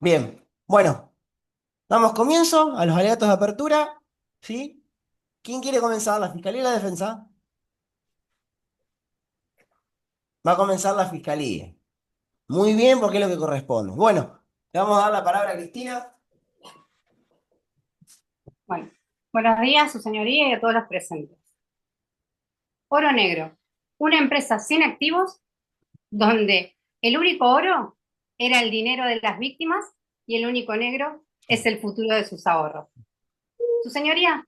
Bien, bueno, damos comienzo a los alegatos de apertura, ¿sí? ¿Quién quiere comenzar? ¿La Fiscalía o la Defensa? Va a comenzar la Fiscalía. Muy bien, porque es lo que corresponde. Bueno, le vamos a dar la palabra a Cristina. Bueno, buenos días, su señoría y a todos los presentes. Oro Negro, una empresa sin activos donde el único oro era el dinero de las víctimas y el único negro es el futuro de sus ahorros. Su señoría,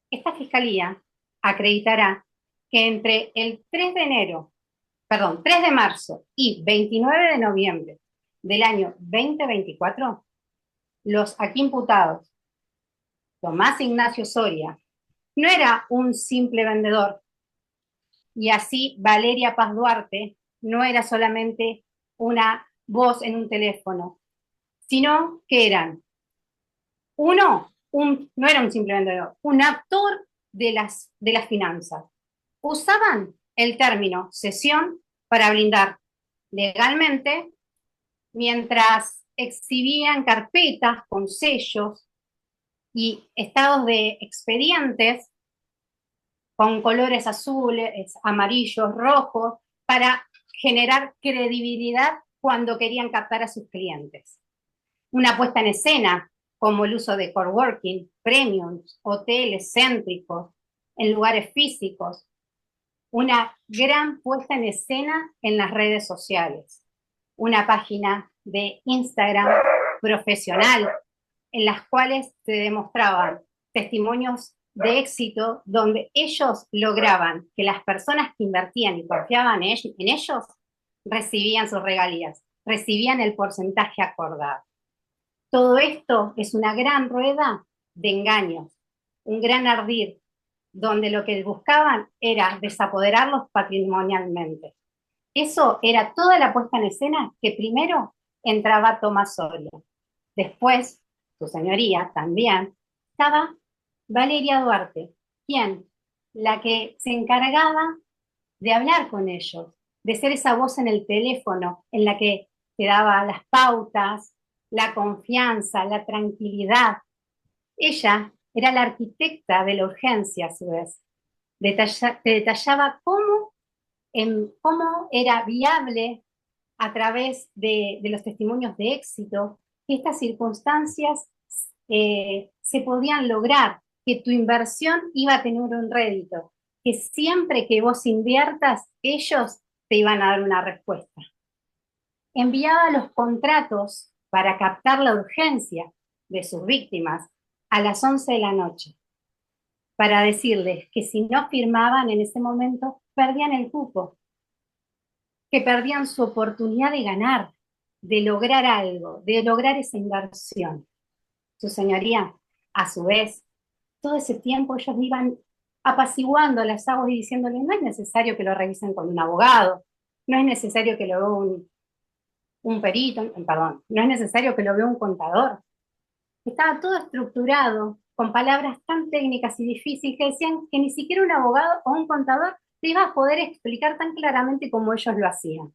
esta fiscalía acreditará que entre el 3 de marzo y 29 de noviembre del año 2024, los aquí imputados, Tomás Ignacio Soria, no era un simple vendedor. Y así Valeria Paz Duarte no era solamente una voz en un teléfono, sino que eran, no era un simple vendedor, un actor de las finanzas. Usaban el término cesión para blindar legalmente mientras exhibían carpetas con sellos y estados de expedientes con colores azules, amarillos, rojos, para generar credibilidad cuando querían captar a sus clientes. Una puesta en escena, como el uso de coworking, premiums, hoteles céntricos, en lugares físicos. Una gran puesta en escena en las redes sociales. Una página de Instagram profesional en las cuales se demostraban testimonios de éxito donde ellos lograban que las personas que invertían y confiaban en ellos recibían sus regalías, recibían el porcentaje acordado. Todo esto es una gran rueda de engaños, un gran ardid, donde lo que buscaban era desapoderarlos patrimonialmente. Eso era toda la puesta en escena que primero entraba Tomás Soria. Después, su señoría también, estaba Valeria Duarte, quien, la que se encargaba de hablar con ellos, de ser esa voz en el teléfono en la que te daba las pautas, la confianza, la tranquilidad. Ella era la arquitecta de la urgencia, a su vez. Te detallaba cómo era viable a través de los testimonios de éxito que estas circunstancias se podían lograr, que tu inversión iba a tener un rédito, que siempre que vos inviertas, ellos te iban a dar una respuesta. Enviaba los contratos para captar la urgencia de sus víctimas a las 11 de la noche, para decirles que si no firmaban en ese momento, perdían el cupo, que perdían su oportunidad de ganar, de lograr algo, de lograr esa inversión. Su señoría, a su vez, todo ese tiempo ellos iban apaciguando las aguas y diciéndole, no es necesario que lo revisen con un abogado, no es necesario que lo vea un perito, perdón, no es necesario que lo vea un contador. Estaba todo estructurado con palabras tan técnicas y difíciles que decían que ni siquiera un abogado o un contador te iba a poder explicar tan claramente como ellos lo hacían.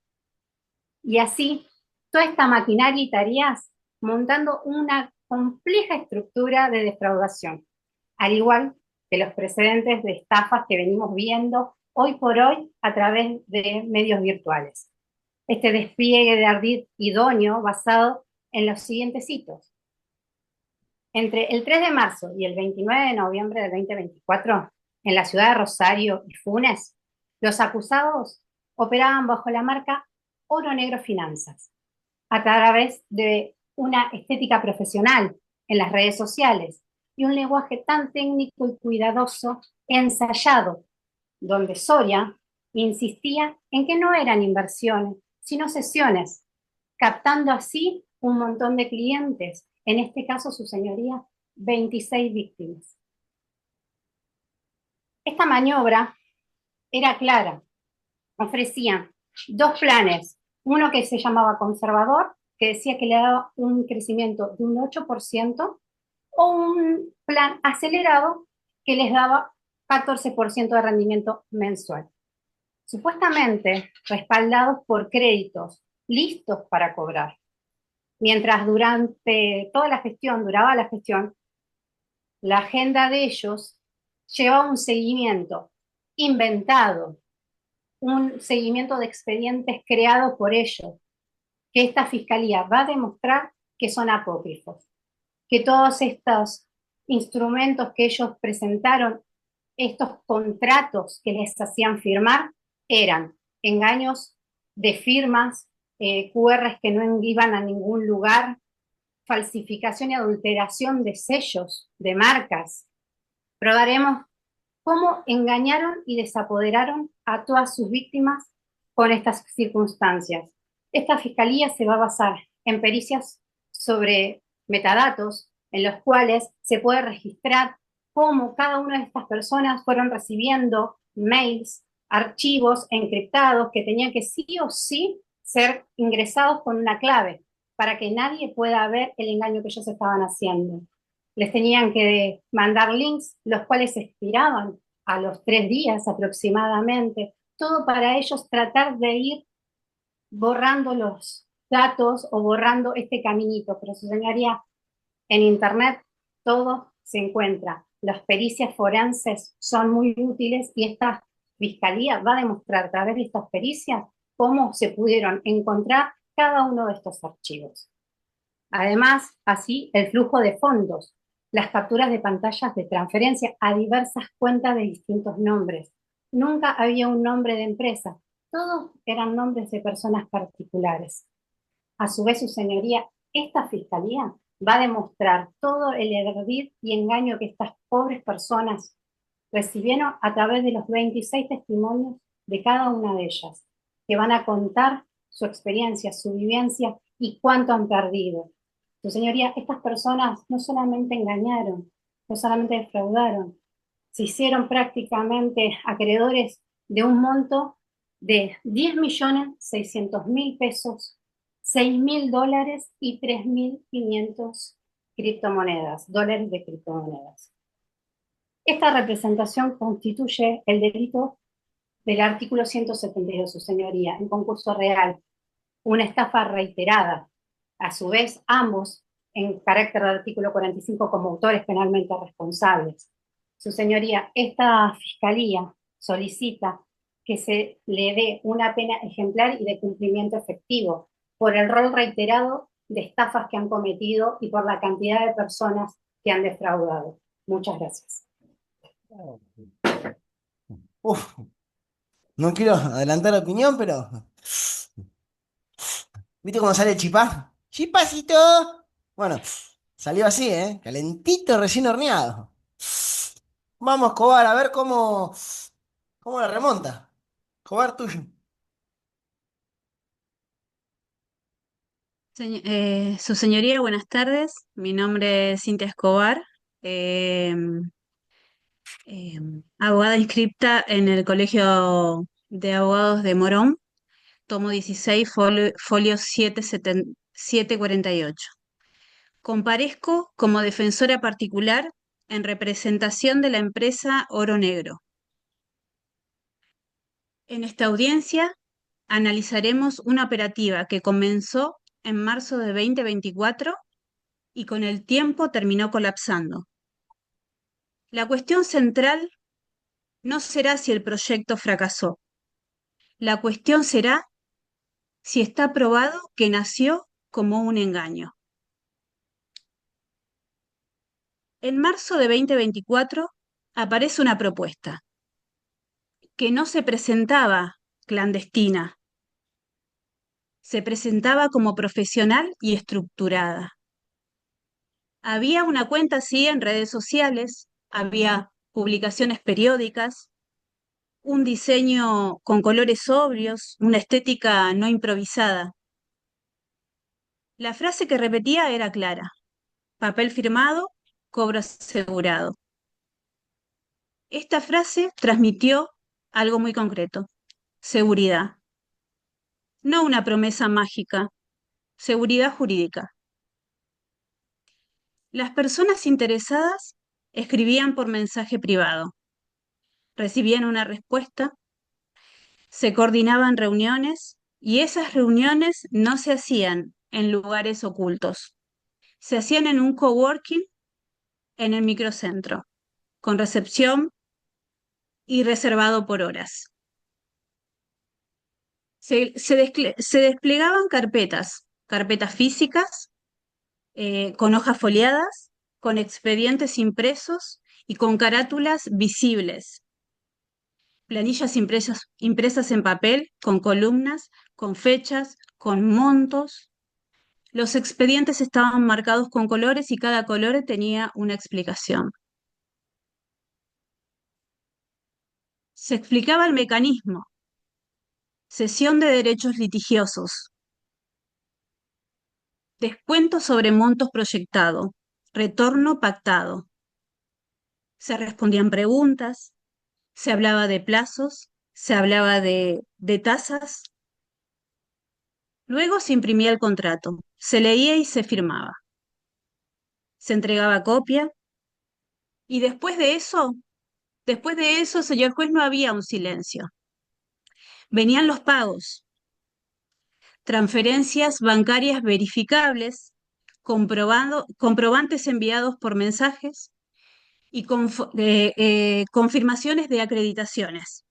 Y así, toda esta maquinaria y tareas montando una compleja estructura de defraudación, al igual que los precedentes de estafas que venimos viendo hoy por hoy a través de medios virtuales. Este despliegue de ardid idóneo basado en los siguientes hitos. Entre el 3 de marzo y el 29 de noviembre del 2024, en la ciudad de Rosario y Funes, los acusados operaban bajo la marca Oro Negro Finanzas, a través de una estética profesional en las redes sociales y un lenguaje tan técnico y cuidadoso, ensayado, donde Soria insistía en que no eran inversiones, sino sesiones, captando así un montón de clientes, en este caso su señoría, 26 víctimas. Esta maniobra era clara, ofrecían dos planes, uno que se llamaba conservador, que decía que le daba un crecimiento de un 8%, o un plan acelerado que les daba 14% de rendimiento mensual, supuestamente respaldados por créditos listos para cobrar. mientras durante toda la gestión, duraba la gestión, la agenda de ellos llevaba un seguimiento inventado, un seguimiento de expedientes creados por ellos, que esta fiscalía va a demostrar que son apócrifos, que todos estos instrumentos que ellos presentaron, estos contratos que les hacían firmar, eran engaños de firmas, QRs que no iban a ningún lugar, falsificación y adulteración de sellos, de marcas. Probaremos cómo engañaron y desapoderaron a todas sus víctimas con estas circunstancias. Esta fiscalía se va a basar en pericias sobre metadatos, en los cuales se puede registrar cómo cada una de estas personas fueron recibiendo mails, archivos encriptados que tenían que sí o sí ser ingresados con una clave para que nadie pueda ver el engaño que ellos estaban haciendo. Les tenían que mandar links, los cuales expiraban a los 3 días aproximadamente, todo para ellos tratar de ir borrando los datos o borrando este caminito. Pero su señoría, en Internet todo se encuentra. Las pericias forenses son muy útiles y esta fiscalía va a demostrar a través de estas pericias cómo se pudieron encontrar cada uno de estos archivos. Además, así, el flujo de fondos, las capturas de pantallas de transferencia a diversas cuentas de distintos nombres. Nunca había un nombre de empresa, todos eran nombres de personas particulares. A su vez, su señoría, esta fiscalía va a demostrar todo el ardid y engaño que estas pobres personas recibieron a través de los 26 testimonios de cada una de ellas, que van a contar su experiencia, su vivencia y cuánto han perdido. Su señoría, estas personas no solamente engañaron, no solamente defraudaron, se hicieron prácticamente acreedores de un monto de 10.600.000 pesos, 6.000 dólares y 3.500 criptomonedas, dólares de criptomonedas. Esta representación constituye el delito del artículo 172, su señoría, en concurso real, una estafa reiterada. A su vez, ambos, en carácter del artículo 45, como autores penalmente responsables. Su señoría, esta fiscalía solicita que se le dé una pena ejemplar y de cumplimiento efectivo por el rol reiterado de estafas que han cometido y por la cantidad de personas que han defraudado. Muchas gracias. Uf, no quiero adelantar opinión, pero ¿viste cómo sale el chipá? ¡Chipacito! Bueno, salió así, ¿eh? Calentito, recién horneado. Vamos, Cobar, a ver cómo la remonta. Cobar tuyo. Su señoría, buenas tardes. Mi nombre es Cintia Escobar, eh, abogada inscripta en el Colegio de Abogados de Morón, tomo 16, folio 748. Comparezco como defensora particular en representación de la empresa Oro Negro. En esta audiencia analizaremos una operativa que comenzó en marzo de 2024 y con el tiempo terminó colapsando. La cuestión central no será si el proyecto fracasó. La cuestión será si está probado que nació como un engaño. En marzo de 2024 aparece una propuesta que no se presentaba clandestina, se presentaba como profesional y estructurada. Había una cuenta así en redes sociales, había publicaciones periódicas, un diseño con colores sobrios, una estética no improvisada. La frase que repetía era clara: papel firmado, cobro asegurado. Esta frase transmitió algo muy concreto: seguridad. No una promesa mágica, seguridad jurídica. Las personas interesadas escribían por mensaje privado, recibían una respuesta, se coordinaban reuniones y esas reuniones no se hacían en lugares ocultos. Se hacían en un coworking en el microcentro, con recepción y reservado por horas. Se desplegaban carpetas físicas, con hojas foliadas, con expedientes impresos y con carátulas visibles, planillas impresas en papel, con columnas, con fechas, con montos. Los expedientes estaban marcados con colores y cada color tenía una explicación. Se explicaba el mecanismo: cesión de derechos litigiosos, descuento sobre montos proyectado, retorno pactado. Se respondían preguntas, se hablaba de plazos, se hablaba de tasas. Luego se imprimía el contrato, se leía y se firmaba. Se entregaba copia y después de eso, señor juez, no había un silencio. Venían los pagos, transferencias bancarias verificables, comprobantes enviados por mensajes y confirmaciones de acreditaciones.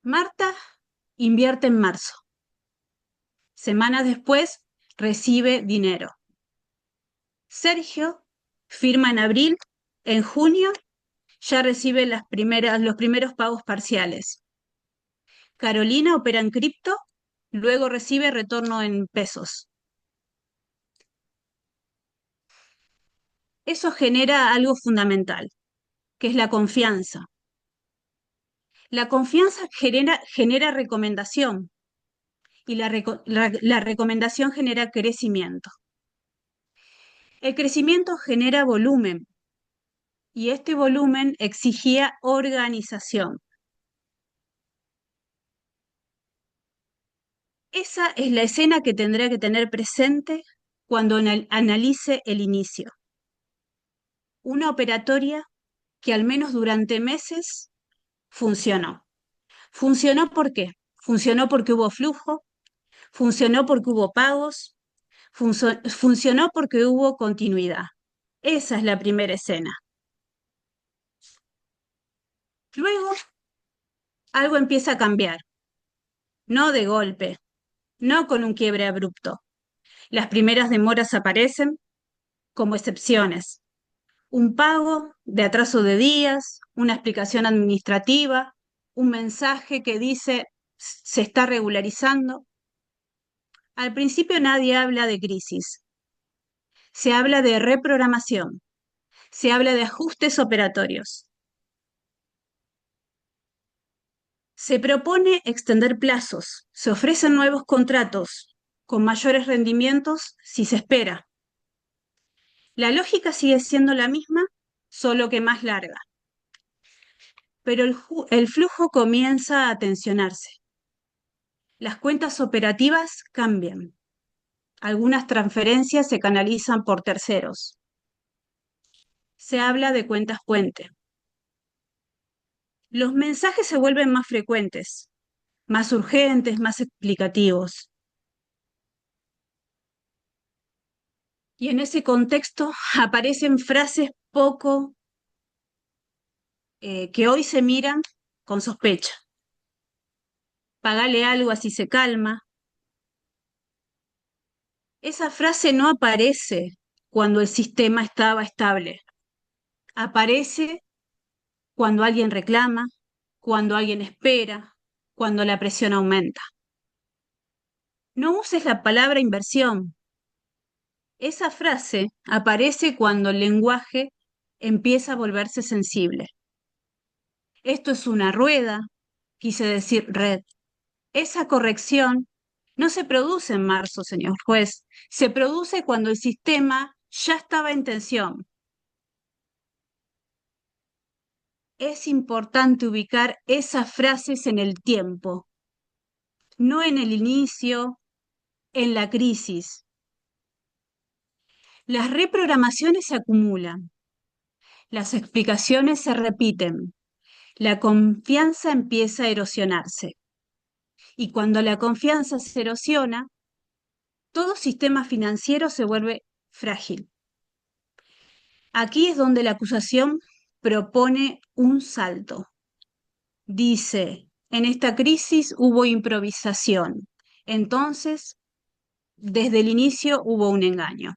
Marta invierte en marzo. Semanas después recibe dinero. Sergio firma en abril. En junio ya recibe los primeros pagos parciales. Carolina opera en cripto, luego recibe retorno en pesos. Eso genera algo fundamental, que es la confianza. La confianza genera recomendación y la recomendación genera crecimiento. El crecimiento genera volumen y este volumen exigía organización. Esa es la escena que tendrá que tener presente cuando analice el inicio. Una operatoria que al menos durante meses funcionó. ¿Funcionó por qué? Funcionó porque hubo flujo, funcionó porque hubo pagos, funcionó porque hubo continuidad. Esa es la primera escena. Luego, algo empieza a cambiar, no de golpe, no con un quiebre abrupto. Las primeras demoras aparecen como excepciones. Un pago de atraso de días, una explicación administrativa, un mensaje que dice se está regularizando. Al principio nadie habla de crisis. Se habla de reprogramación, se habla de ajustes operatorios. Se propone extender plazos, se ofrecen nuevos contratos con mayores rendimientos si se espera. La lógica sigue siendo la misma, solo que más larga. Pero el flujo comienza a tensionarse. Las cuentas operativas cambian. Algunas transferencias se canalizan por terceros. Se habla de cuentas puente. Los mensajes se vuelven más frecuentes, más urgentes, más explicativos. Y en ese contexto aparecen frases que hoy se miran con sospecha. Pagale algo así se calma. Esa frase no aparece cuando el sistema estaba estable. Aparece cuando alguien reclama, cuando alguien espera, cuando la presión aumenta. No uses la palabra inversión. Esa frase aparece cuando el lenguaje empieza a volverse sensible. Esto es una rueda, quise decir red. Esa corrección no se produce en marzo, señor juez, se produce cuando el sistema ya estaba en tensión. Es importante ubicar esas frases en el tiempo, no en el inicio, en la crisis. Las reprogramaciones se acumulan, las explicaciones se repiten, la confianza empieza a erosionarse. Y cuando la confianza se erosiona, todo sistema financiero se vuelve frágil. Aquí es donde la acusación propone un salto. Dice, en esta crisis hubo improvisación, entonces desde el inicio hubo un engaño.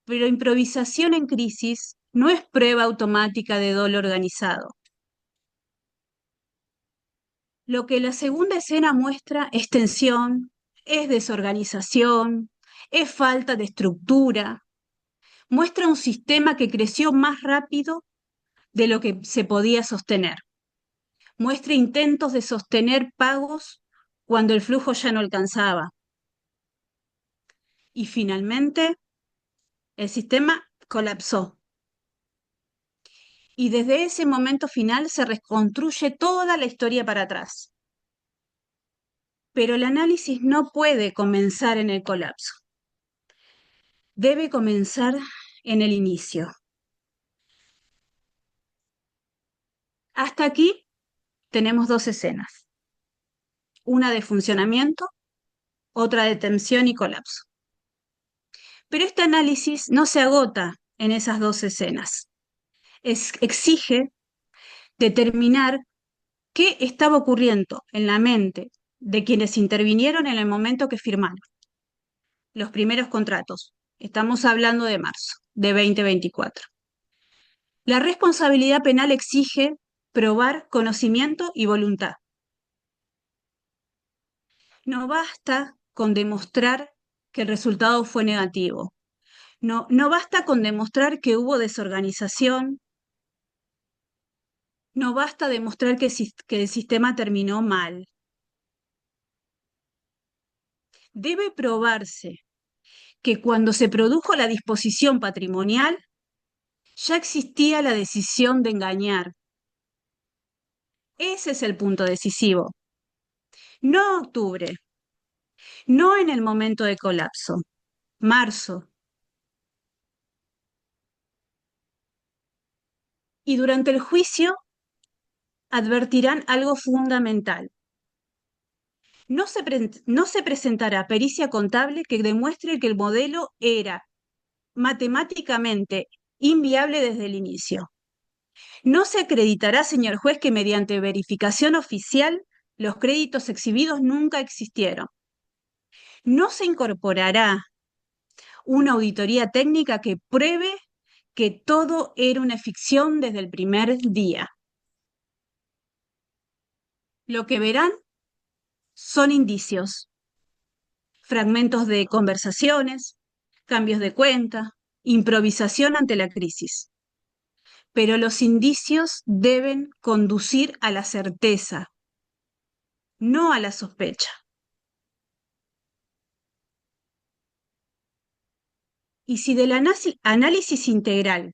Pero improvisación en crisis no es prueba automática de dolo organizado. Lo que la segunda escena muestra es tensión, es desorganización, es falta de estructura, muestra un sistema que creció más rápido de lo que se podía sostener, muestra intentos de sostener pagos cuando el flujo ya no alcanzaba. Y finalmente, el sistema colapsó. Y desde ese momento final se reconstruye toda la historia para atrás. Pero el análisis no puede comenzar en el colapso. Debe comenzar en el inicio. Hasta aquí tenemos dos escenas. Una de funcionamiento, otra de tensión y colapso. Pero este análisis no se agota en esas dos escenas. Exige determinar qué estaba ocurriendo en la mente de quienes intervinieron en el momento que firmaron los primeros contratos. Estamos hablando de marzo de 2024. La responsabilidad penal exige probar conocimiento y voluntad. No basta con demostrar que el resultado fue negativo. No basta con demostrar que hubo desorganización. No basta demostrar que el sistema terminó mal. Debe probarse que cuando se produjo la disposición patrimonial, ya existía la decisión de engañar. Ese es el punto decisivo. No octubre, no en el momento de colapso, marzo. Y durante el juicio advertirán algo fundamental. No se presentará pericia contable que demuestre que el modelo era matemáticamente inviable desde el inicio. No se acreditará, señor juez, que mediante verificación oficial los créditos exhibidos nunca existieron. No se incorporará una auditoría técnica que pruebe que todo era una ficción desde el primer día. Lo que verán son indicios, fragmentos de conversaciones, cambios de cuenta, improvisación ante la crisis. Pero los indicios deben conducir a la certeza, no a la sospecha. Y si del análisis integral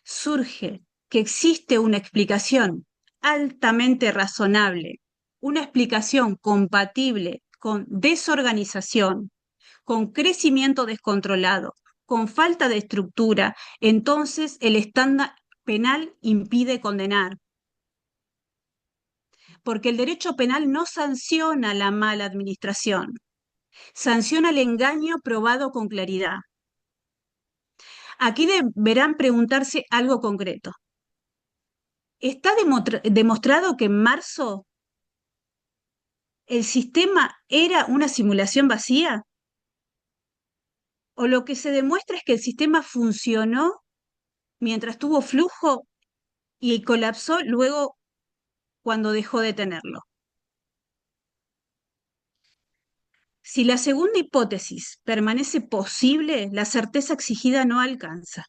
surge que existe una explicación altamente razonable, una explicación compatible con desorganización, con crecimiento descontrolado, con falta de estructura, entonces el estándar penal impide condenar. Porque el derecho penal no sanciona la mala administración, sanciona el engaño probado con claridad. Aquí deberán preguntarse algo concreto. ¿Está demostrado que en marzo el sistema era una simulación vacía? ¿O lo que se demuestra es que el sistema funcionó mientras tuvo flujo y colapsó luego cuando dejó de tenerlo? Si la segunda hipótesis permanece posible, la certeza exigida no alcanza.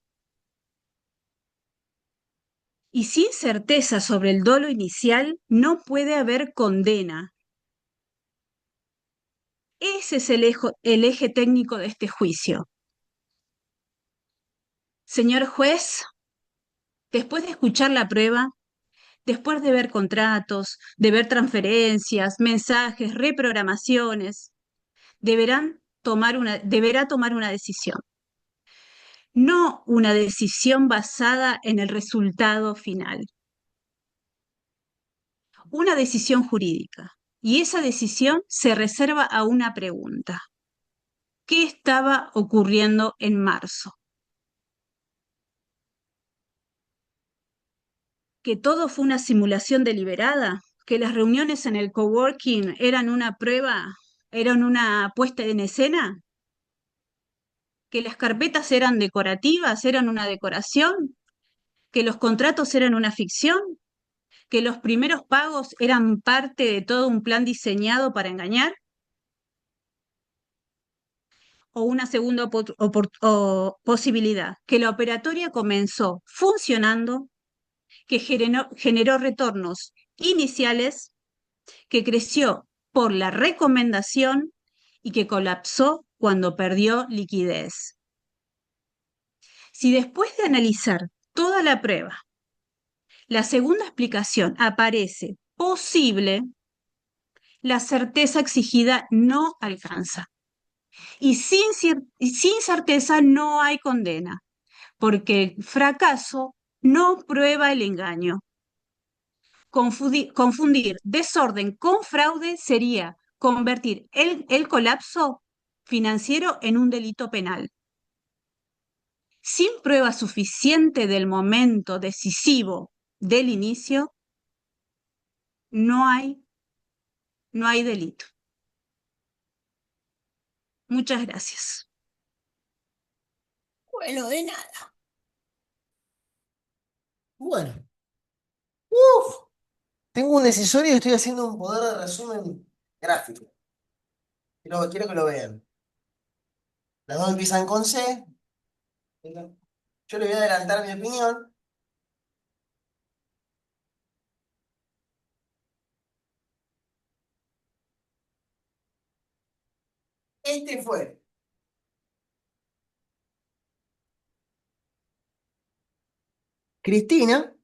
Y sin certeza sobre el dolo inicial no puede haber condena. Ese es el eje técnico de este juicio. Señor juez, después de escuchar la prueba, después de ver contratos, de ver transferencias, mensajes, reprogramaciones, deberá tomar una decisión. No una decisión basada en el resultado final. una decisión jurídica. Y esa decisión se reserva a una pregunta. ¿Qué estaba ocurriendo en marzo? ¿Que todo fue una simulación deliberada? ¿Que las reuniones en el coworking eran una prueba, eran una puesta en escena? ¿Que las carpetas eran decorativas, eran una decoración? ¿Que los contratos eran una ficción? ¿Que los primeros pagos eran parte de todo un plan diseñado para engañar? O una segunda posibilidad, que la operatoria comenzó funcionando, que generó retornos iniciales, que creció por la recomendación y que colapsó cuando perdió liquidez. Si después de analizar toda la prueba, la segunda explicación aparece posible, la certeza exigida no alcanza. Y sin certeza no hay condena, porque el fracaso no prueba el engaño. Confundir desorden con fraude sería convertir el colapso financiero en un delito penal. Sin prueba suficiente del momento decisivo del inicio, no hay delito. Muchas gracias. Bueno, de nada. Bueno. Uf. Tengo un decisorio y estoy haciendo un poder de resumen gráfico. Quiero que lo vean. Las dos empiezan con C. Yo les voy a adelantar mi opinión. Este fue Cristina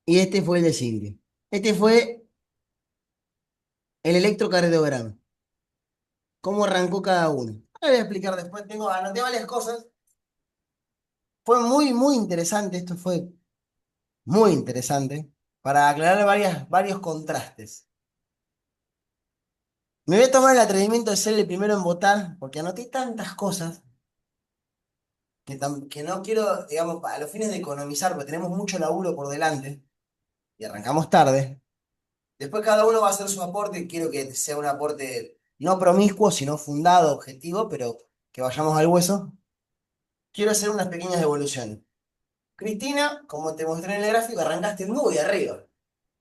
y este fue el de Silvia. Este fue el electrocardiograma. Cómo arrancó cada uno. Ahora voy a explicar después. Anoté varias cosas. Fue muy interesante. Esto fue muy interesante. Para aclarar varios contrastes. Me voy a tomar el atrevimiento de ser el primero en votar, porque anoté tantas cosas que no quiero, digamos, a los fines de economizar, porque tenemos mucho laburo por delante y arrancamos tarde. Después cada uno va a hacer su aporte. Quiero que sea un aporte no promiscuo, sino fundado, objetivo, pero que vayamos al hueso. Quiero hacer unas pequeñas devoluciones. Cristina, como te mostré en el gráfico, arrancaste muy arriba.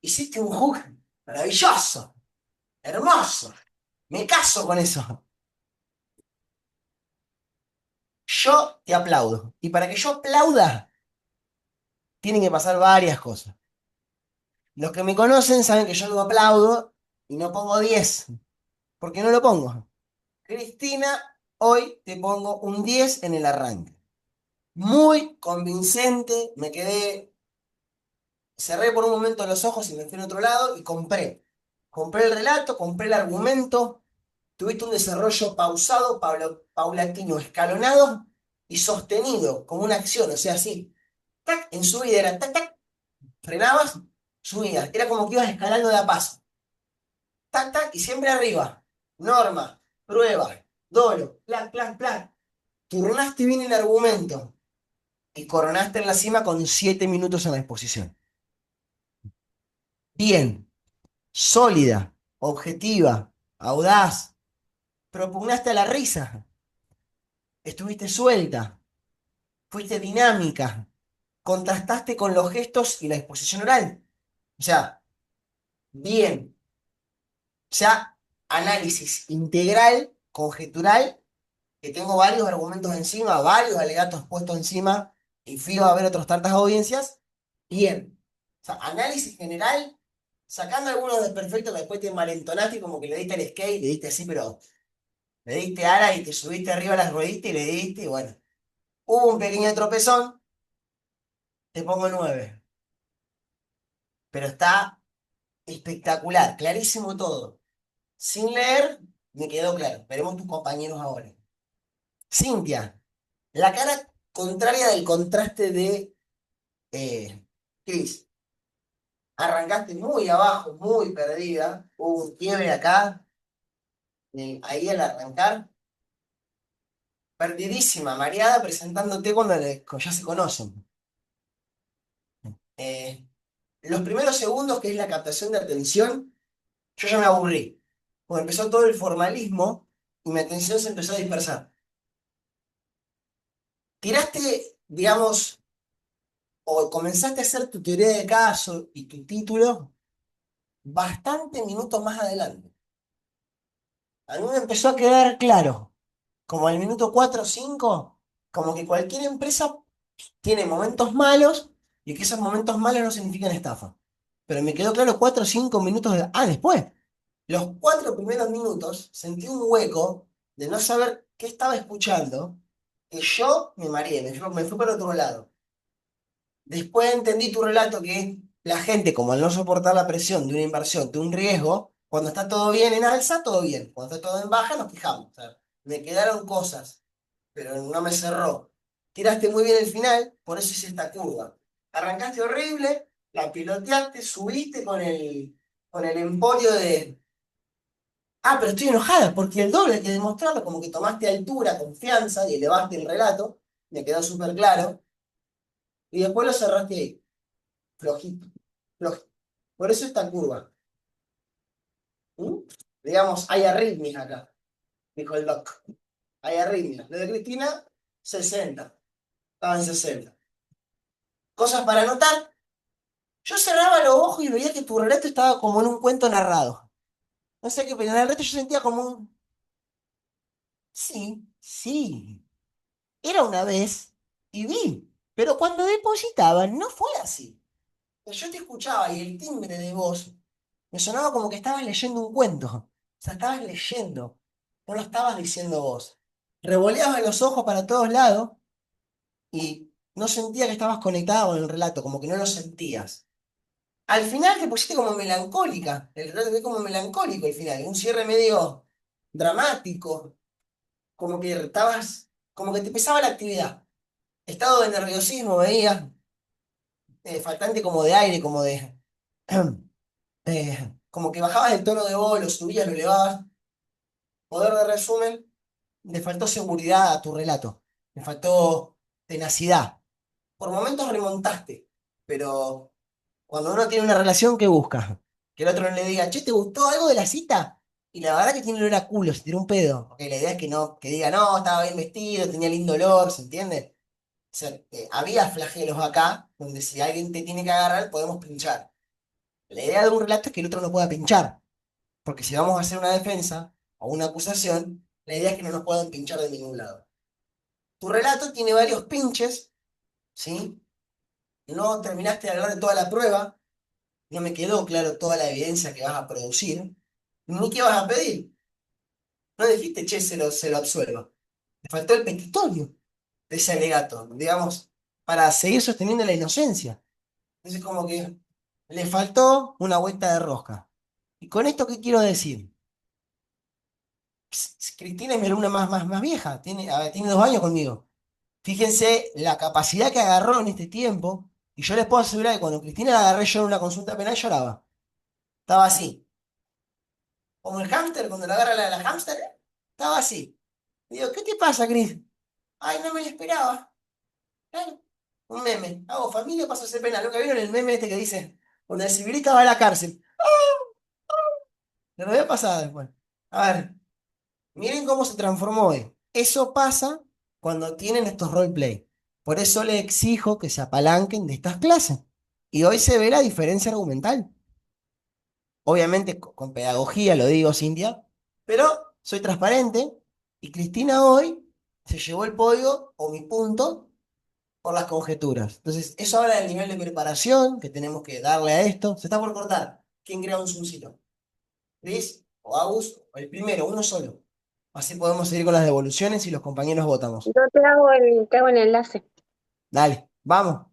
Hiciste un hook maravilloso, hermoso. Me caso con eso. Yo te aplaudo. Y para que yo aplauda, tienen que pasar varias cosas. Los que me conocen saben que yo no aplaudo y no pongo 10, porque no lo pongo. Cristina, hoy te pongo un 10 en el arranque. Muy convincente, cerré por un momento los ojos y me fui a otro lado y compré. Compré el relato, compré el argumento, tuviste un desarrollo pausado, paulatino, escalonado y sostenido, como una acción, o sea, así. Tac, en subida era tac, tac, frenabas, subías. Era como que ibas escalando de a paso. Tac, tac, y siempre arriba. Norma, prueba, dolo, plan, plan, plan. Turnaste bien el argumento y coronaste en la cima con 7 minutos en la exposición. Bien, sólida, objetiva, audaz. Propugnaste a la risa. Estuviste suelta. Fuiste dinámica. Contrastaste con los gestos y la exposición oral. O sea, bien. Ya análisis integral, conjetural, que tengo varios argumentos encima, varios alegatos puestos encima, y fui a ver otras tantas audiencias, bien. O sea, análisis general, sacando algunos desperfectos que después te malentonaste y como que le diste el skate, le diste así, pero le diste ala y te subiste arriba a las rueditas y le diste, y bueno. Hubo un pequeño tropezón, te pongo 9. Pero está espectacular, clarísimo todo. Sin leer, me quedó claro. Veremos tus compañeros ahora. Cintia, la cara contraria del contraste de Chris. Arrancaste muy abajo, muy perdida. Hubo un quiebre acá, ahí al arrancar. Perdidísima, mareada, presentándote cuando ya se conocen. Eh, los primeros segundos, que es la captación de atención, yo ya me aburrí. Porque empezó todo el formalismo y mi atención se empezó a dispersar. Tiraste, digamos, o comenzaste a hacer tu teoría de caso y tu título bastante minutos más adelante. A mí me empezó a quedar claro, como al minuto 4 o 5, como que cualquier empresa tiene momentos malos y que esos momentos malos no significan estafa. Pero me quedó claro 4 o 5 minutos después. Los 4 primeros minutos sentí un hueco de no saber qué estaba escuchando, que yo me mareé, me fui para otro lado. Después entendí tu relato que la gente, como al no soportar la presión de una inversión, de un riesgo, cuando está todo bien en alza, todo bien. Cuando está todo en baja, nos quejamos. O sea, me quedaron cosas, pero no me cerró. Tiraste muy bien el final, por eso hice esta curva. Arrancaste horrible, la piloteaste, subiste con el emporio de, pero estoy enojada, porque el doble hay que demostrarlo, como que tomaste altura, confianza y elevaste el relato, me quedó súper claro, y después lo cerraste ahí, flojito, flojito. Por eso esta curva. ¿Mm? Digamos, hay arritmias acá, dijo el doc. Hay arritmias. Lo de Cristina, 60. Estaba en 60. Cosas para anotar. Yo cerraba los ojos y veía que tu relato estaba como en un cuento narrado. No sé qué, pero en el relato yo sentía como un... Sí, sí. Era una vez y vi. Pero cuando depositaban no fue así. Yo te escuchaba y el timbre de voz me sonaba como que estabas leyendo un cuento. O sea, estabas leyendo. No lo estabas diciendo vos. Revoleabas los ojos para todos lados y no sentía que estabas conectada con el relato, como que no lo sentías. Al final te pusiste como melancólica. El relato fue como melancólico al final. Un cierre medio dramático. Como que estabas, como que te pesaba la actividad. Estado de nerviosismo, veía, faltante como de aire, como de, como que bajabas el tono de voz, lo subías, lo elevabas. Poder de resumen, le faltó seguridad a tu relato, le faltó tenacidad. Por momentos remontaste, pero cuando uno tiene una relación, ¿qué busca? Que el otro no le diga, che, ¿te gustó algo de la cita? Y la verdad que tiene olor a culo, se tiró un pedo. Porque la idea es que no, que diga, no, estaba bien vestido, tenía lindo olor, ¿se entiende? O sea, había flagelos acá, donde si alguien te tiene que agarrar, podemos pinchar. La idea de un relato es que el otro no pueda pinchar, porque si vamos a hacer una defensa o una acusación, la idea es que no nos puedan pinchar de ningún lado. Tu relato tiene varios pinches, ¿sí? No terminaste de hablar de toda la prueba, no me quedó claro toda la evidencia que vas a producir, ni qué vas a pedir. No dijiste, che, se lo absuelvo. Te faltó el petitorio de ese alegato, digamos, para seguir sosteniendo la inocencia. Entonces, como que le faltó una vuelta de rosca. ¿Y con esto qué quiero decir? Cristina es mi alumna más vieja, tiene 2 años conmigo. Fíjense la capacidad que agarró en este tiempo, y yo les puedo asegurar que cuando Cristina la agarré yo en una consulta penal lloraba. Estaba así. Como el hámster, cuando la agarra la hámster, estaba así. Digo, ¿qué te pasa, Cris? Ay, no me lo esperaba. Claro, un meme. Hago familia, paso a ser penal. ¿Lo que vieron el meme este que dice, cuando el civilista va a la cárcel? Te lo voy a pasar después. A ver, miren cómo se transformó hoy. Eso pasa cuando tienen estos roleplay. Por eso les exijo que se apalanquen de estas clases. Y hoy se ve la diferencia argumental. Obviamente con pedagogía, lo digo, Cintia, pero soy transparente y Cristina hoy se llevó el podio o mi punto por las conjeturas. Entonces, eso habla del nivel de preparación que tenemos que darle a esto. Se está por cortar. ¿Quién crea un zoomcito? ¿Cris o Agus? O el primero, uno solo. Así podemos seguir con las devoluciones y los compañeros votamos. Yo te hago el enlace. Dale, vamos.